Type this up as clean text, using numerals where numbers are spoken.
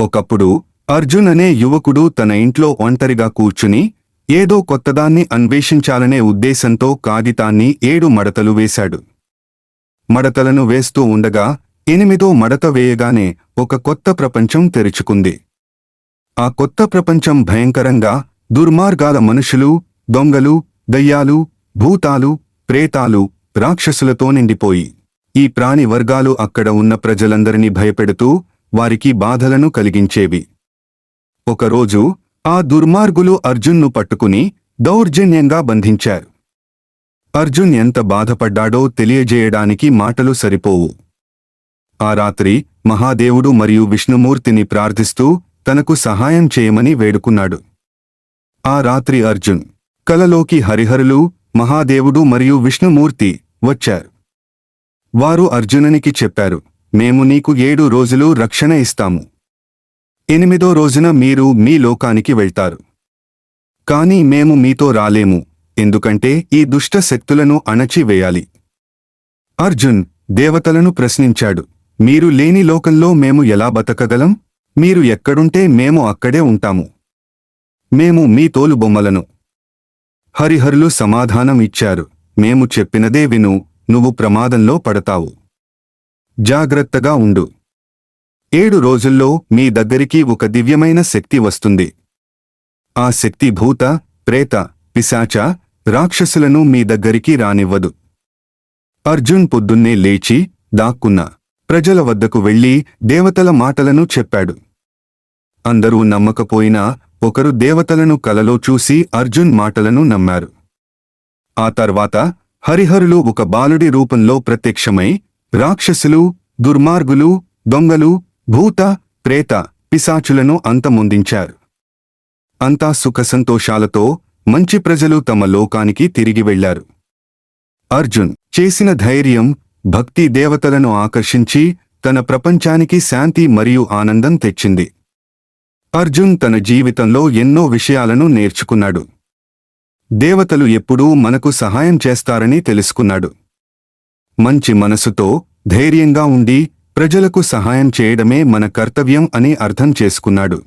ఒకప్పుడు అర్జున్ అనే యువకుడు తన ఇంట్లో ఒంటరిగా కూర్చుని ఏదో కొత్తదాన్ని అన్వేషించాలనే ఉద్దేశంతో కాగితాన్ని 7 మడతలు వేశాడు. మడతలను వేస్తూ ఉండగా 8వ మడత వేయగానే ఒక కొత్త ప్రపంచం తెరుచుకుంది. ఆ కొత్త ప్రపంచం భయంకరంగా, దుర్మార్గాల మనుషులు, దొంగలు, దయ్యాలు, భూతాలు, ప్రేతాలు, రాక్షసులతో నిండిపోయి ఈ ప్రాణి వర్గాలు అక్కడ ఉన్న ప్రజలందరినీ భయపెడుతూ వారికి బాధలను కలిగించేవి. ఒకరోజు ఆ దుర్మార్గులు అర్జున్ను పట్టుకుని దౌర్జన్యంగా బంధించారు. అర్జున్ ఎంత బాధపడ్డాడో తెలియజేయడానికి మాటలు సరిపోవు. ఆ రాత్రి మహాదేవుడు మరియు విష్ణుమూర్తిని ప్రార్థిస్తూ తనకు సహాయం చేయమని వేడుకున్నాడు. ఆ రాత్రి అర్జున్ కలలోకి హరిహరులు, మహాదేవుడు మరియు విష్ణుమూర్తి వచ్చారు. వారు అర్జునునికి చెప్పారు, మేము నీకు 7 రోజులు రక్షణ ఇస్తాము. 8వ రోజున మీరు మీ లోకానికి వెళ్తారు. కాని మేము మీతో రాలేము, ఎందుకంటే ఈ దుష్ట శక్తులను అణచివేయాలి. అర్జున్ దేవతలను ప్రశ్నించాడు, మీరు లేని లోకంలో మేము ఎలా బతకగలం? మీరు ఎక్కడుంటే మేము అక్కడే ఉంటాము. మేము మీ తోలుబొమ్మలను. హరిహరులు సమాధానం ఇచ్చారు, మేము చెప్పినదే విను, నువ్వు ప్రమాదంలో పడతావు. జాగ్రత్తగా ఉండు. 7 రోజుల్లో మీ దగ్గరికి ఒక దివ్యమైన శక్తి వస్తుంది. ఆ శక్తి భూత, ప్రేత, పిశాచ, రాక్షసులను మీ దగ్గరికి రానివ్వదు. అర్జున్ పొద్దున్నే లేచి దాక్కున్న ప్రజల వద్దకు వెళ్లి దేవతల మాటలను చెప్పాడు. అందరూ నమ్మకపోయినా ఒకరు దేవతలను కలలో చూసి అర్జున్ మాటలను నమ్మారు. ఆ తర్వాత హరిహరులు ఒక బాలుడి రూపంలో ప్రత్యక్షమై రాక్షసులు, దుర్మార్గులు, దొంగలు, భూత, ప్రేత, పిశాచులను అంతమొందించారు. అంతా సుఖసంతోషాలతో మంచి ప్రజలు తమ లోకానికి తిరిగి వెళ్లారు. అర్జున్ చేసిన ధైర్యం, భక్తి దేవతలను ఆకర్షించి తన ప్రపంచానికి శాంతి మరియు ఆనందం తెచ్చింది. అర్జున్ తన జీవితంలో ఎన్నో విషయాలను నేర్చుకున్నాడు. దేవతలు ఎప్పుడూ మనకు సహాయం చేస్తారని తెలుసుకున్నాడు. మంచి మనసుతో ధైర్యంగా ఉండి ప్రజలకు సహాయం చేయడమే మన కర్తవ్యం అని అర్థం చేసుకున్నాడు.